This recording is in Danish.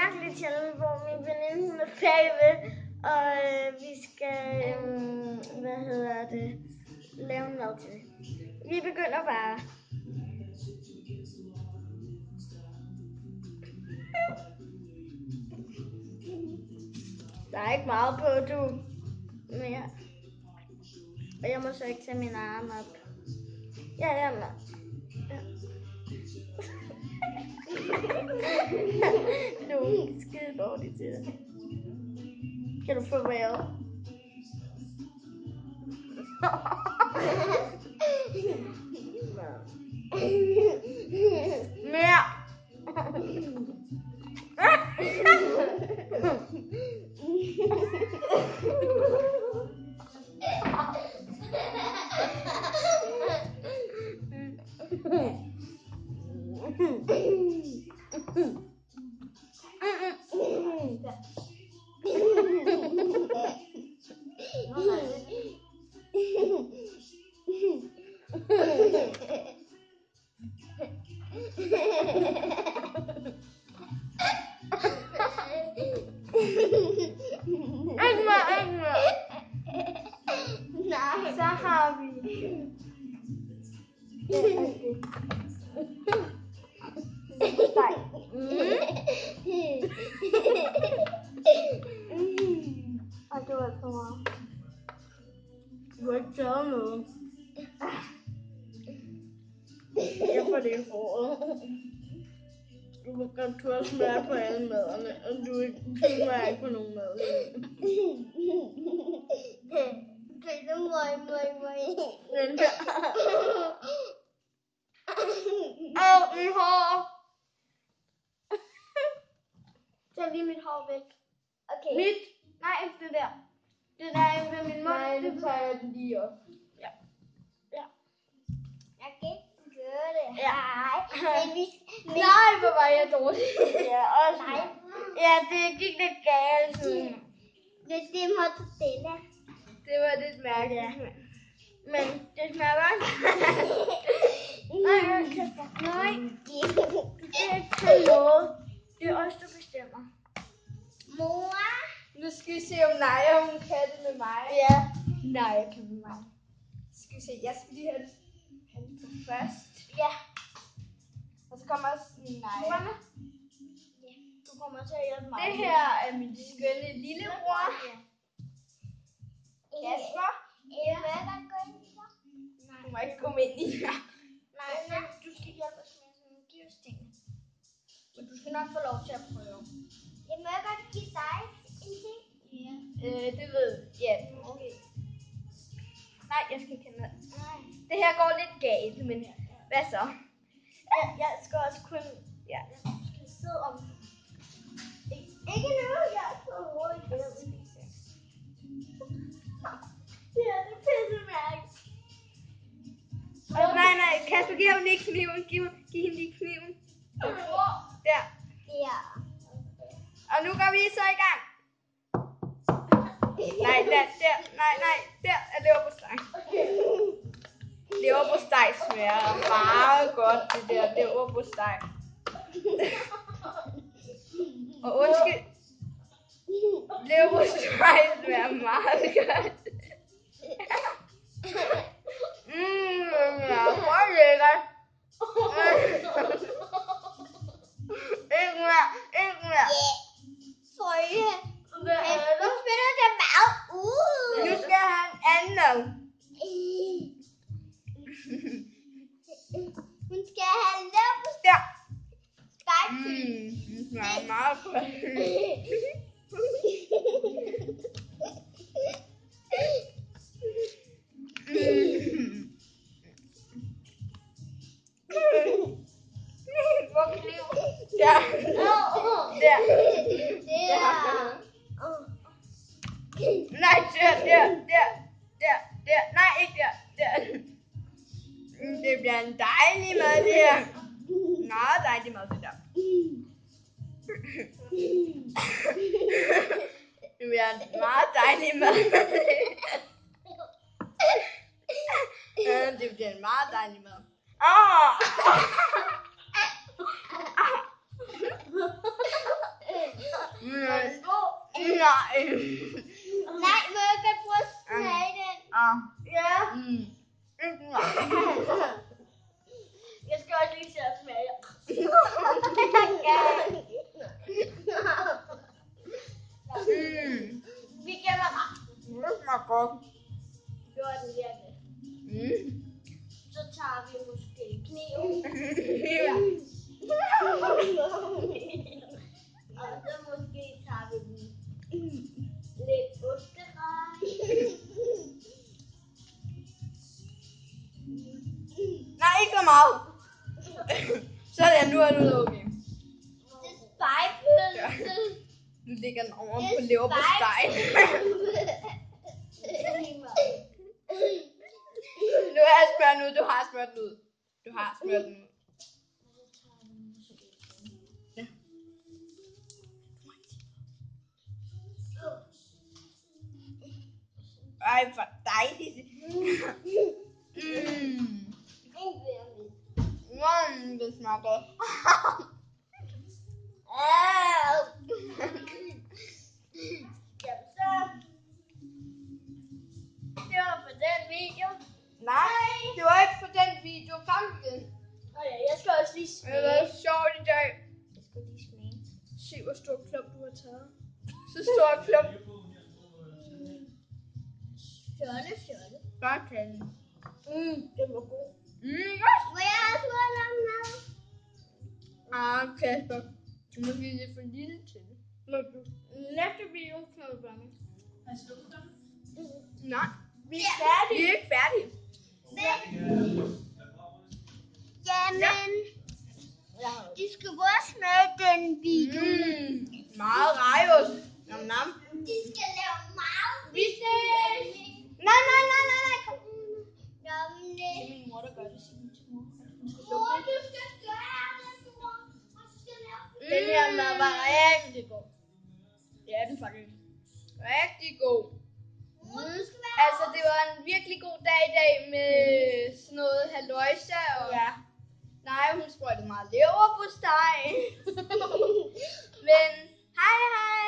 mærkeligt challenge, hvor min veninde hun er bagved, og vi skal, lave en mad til det. Vi begynder bare. Der er ikke meget på, du. Mere. Og jeg må så ikke tage min arm op. Ja, jeg må. Ja. Du er skide dårlig til det. Kan du få hvad? Mere. Nej, så har vi. Ej, det var for meget. Du har ikke taget noget. Jeg får det i håret. Du må godt turde smøre på alle maderne, og du smager ikke på nogen mad. Det er mig. Åh, mit hår. Tag lige mit hår væk. Okay. Mit? Nej, ikke det der. Det der er ved min mund. Nej, det tager jeg lige op. Ja. Jeg kan ikke gøre det. Ja. Nej, hvor var jeg dårlig. Ja, også. Nej. Ja, det gik lidt galt. Det må du stille. Det var lidt mærkeligt. Ja. Men det smager godt. Nej, Kasper. Nej. Du skal ikke tage noget. Det er os, der bestemmer. Mor. Nu skal vi se, om Naja hun kan det med mig. Ja. Naja kan med mig. Skal vi se, jeg skal lige have det på først. Ja. Og så kommer også Naja. Du kommer til at hjælpe mig. Det her er min skønne lillebror. Kasper. Jeg må godt gå ind i dig. Du må ikke komme ind i her. Nej, men du skal hjælpe os med sådan nogle givsting. Men du skal nok få lov til at prøve. Jeg må godt give dig en ting. Ja. Det ved ja. Okay. Nej, jeg skal ikke have noget. Nej. Det her går lidt galt, men hvad så? Jeg skal også kun... Ja. Jeg skal sidde om... Ikke nu, jeg er så hurtigt. Det er det pisse mærke. Nej, Kasper, giv ham lige kniven. Giv hende lige kniven. Der. Ja. Og nu går vi så i gang. Nej, der. Nej, der er leverpostej. Leverpostej smager meget godt, det der leverpostej. Og undskyld. Leverpostej smager meget godt. Ja, hvor lækkert. Ikke mere. Sorry. Hvad er Nu det? spiller det meget Nu skal jeg have en anden. Hun skal have lav på Der. stejpøl. Det smager meget godt. Hvor kniv? Der. Der. Nej, der. Nej, ikke der. Det bliver en dejlig mad, det her. Meget dejlig mad, det der. Det bliver en meget dejlig mad. Det bliver en meget dejlig mad. Nej. Nej, må jeg godt prøve at smage den? Ja. Nej. Jeg skal også lige se at smage. Vi gemmer ret. Det smager godt. Gjorde den virkelig. Så tager vi måske kniven. Ja. Og så måske tager vi lidt osterej. Nej, ikke så meget. Sådan, nu er du okay. Det er spejpølse. Du lægger den over på leverpostej. Nu har jeg smørt den ud. Du har smørt den ud. Du har smørt den ud. Ja. Ej, hvor dejligt. Det smager godt. Jamen så. Det var for den video. Nej, det var ikke på den video. Kom igen. Okay, jeg skal også lige Det smage. har været sjovt i dag. Jeg skal lige smage. Se, hvor stor klump du har taget. Så stor klump. Fjolle. Godt, Kalle. Det var god. Godt. Må jeg også få noget mad? Kasper. Du må blive lidt for lille til det. Næste video kan du gøre med. Nej. Vi er færdige. Vi er ikke færdige. Jamen, de skal bare smage den video. Meget rejos. Nam nam. De skal lave meget. Vi ses. Nej. Kom. Jamen, Det er min mor, der gør det. Sig til mor. mor, du skal gøre det, mor. Og du skal lave Den her mad var rigtig god. Det er den faktisk. Rigtig god. mor, du skal være Altså, det var en virkelig god dag i dag med sådan noget halløjsa og... Ja. Nej, hun sprøjtede meget leverpostej. Men hej hej.